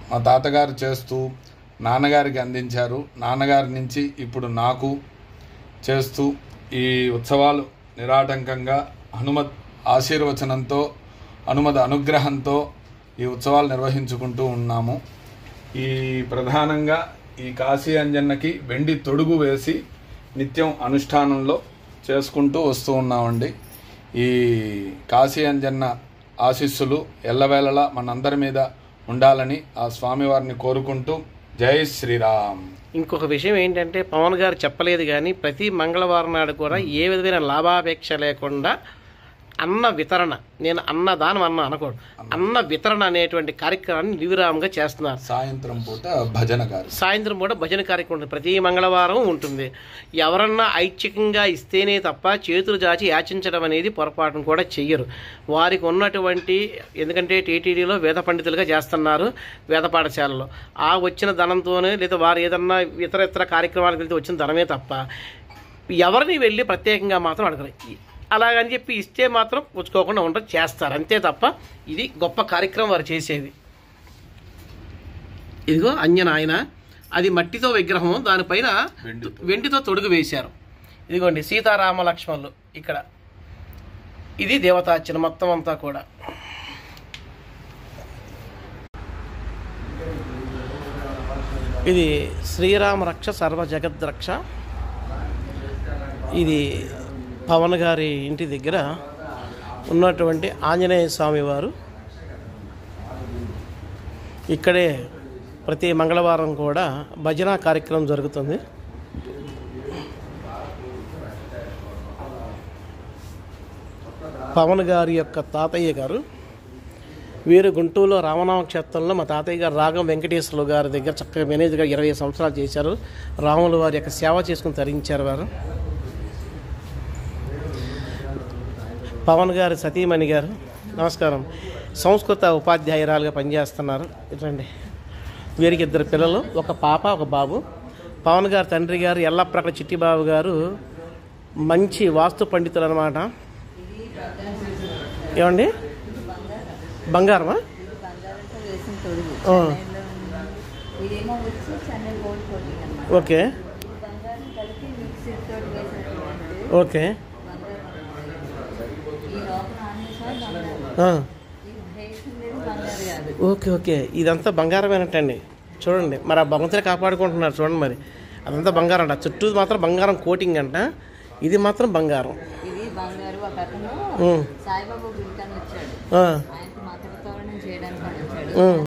మా తాతగారు చేస్తూ నాన్నగారికి అందించారు. నాన్నగారి నుంచి ఇప్పుడు నాకు చేస్తూ ఈ ఉత్సవాలు నిరాటంకంగా హనుమత్ ఆశీర్వచనంతో, హనుమద్ అనుగ్రహంతో ఈ ఉత్సవాలు నిర్వహించుకుంటూ ఉన్నాము. ఈ ప్రధానంగా ఈ కాశీ అంజన్నకి వెండి తొడుగు వేసి నిత్యం అనుష్ఠానంలో చేసుకుంటూ వస్తూ ఉన్నామండి. ఈ కాశీ అంజన్న ఆశీస్సులు ఎల్లవేళలా మనందరి మీద ఉండాలని ఆ స్వామివారిని కోరుకుంటూ జై శ్రీరామ్. ఇంకొక విషయం ఏంటంటే, పవన్ గారు చెప్పలేదు కానీ ప్రతి మంగళవారం నాడు కూడా ఏ విధమైన లాభాపేక్ష లేకుండా అన్న వితరణ, నేను అన్నదానం అనకూడదు, అన్న వితరణ అనేటువంటి కార్యక్రమాన్ని నిర్విరామంగా చేస్తున్నారు. సాయంత్రం పూట భజన కార్యక్రమం ఉంటుంది. ప్రతి మంగళవారం ఉంటుంది. ఎవరన్నా ఐచ్ఛికంగా ఇస్తేనే తప్ప చేతులు చాచి యాచించడం అనేది పొరపాటును కూడా చెయ్యరు. వారికి ఉన్నటువంటి, ఎందుకంటే టీటీడీలో వేద పండితులుగా చేస్తున్నారు, వేద పాఠశాలలో ఆ వచ్చిన ధనంతోనే, లేదా వారు ఏదన్నా ఇతర కార్యక్రమాలకు వెళ్తే వచ్చిన ధనమే తప్ప ఎవరిని వెళ్ళి ప్రత్యేకంగా మాత్రం అడగరు. అలాగని చెప్పి ఇస్తే మాత్రం పుచ్చుకోకుండా ఉండదు, చేస్తారు అంతే తప్ప. ఇది గొప్ప కార్యక్రమం వారు చేసేది. ఇదిగో అంజనాయన, అది మట్టితో విగ్రహం, దానిపైన వెండితో తొడుగు వేశారు. ఇదిగోండి సీతారామ లక్ష్మణులు ఇక్కడ. ఇది దేవతార్చన మొత్తం అంతా కూడా. ఇది శ్రీరామ రక్ష సర్వ జగద్రక్ష. ఇది పవన్ గారి ఇంటి దగ్గర ఉన్నటువంటి ఆంజనేయ స్వామి వారు. ఇక్కడే ప్రతి మంగళవారం కూడా భజన కార్యక్రమం జరుగుతుంది. పవన్ గారి యొక్క తాతయ్య గారు వీరు గుంటూరులో రామనామ క్షేత్రంలో మా తాతయ్య గారు రాగం వెంకటేశ్వర్లు గారి దగ్గర చక్కగా మేనేజర్గా 20 సంవత్సరాలు చేశారు. రాముల వారి యొక్క సేవ చేసుకుని తరించారు వారు. పవన్ గారు సతీమణి గారు నమస్కారం, సంస్కృత ఉపాధ్యాయురాలుగా పనిచేస్తున్నారు. ఇట్లండి, వీరికి 2 పిల్లలు, ఒక పాప ఒక బాబు. పవన్ గారు తండ్రి గారు ఎల్లప్రకట చిట్టిబాబు గారు మంచి వాస్తు పండితులు అన్నమాట. ఏమండి, బంగారమా? ఓకే ఓకే ఓకే ఓకే ఇదంతా బంగారమేనట్టండి. చూడండి, మరి ఆ భగవంతుని కాపాడుకుంటున్నారు చూడండి. మరి అదంతా బంగారం అంట, చుట్టూ మాత్రం బంగారం కోటింగ్ అంట. ఇది మాత్రం బంగారం.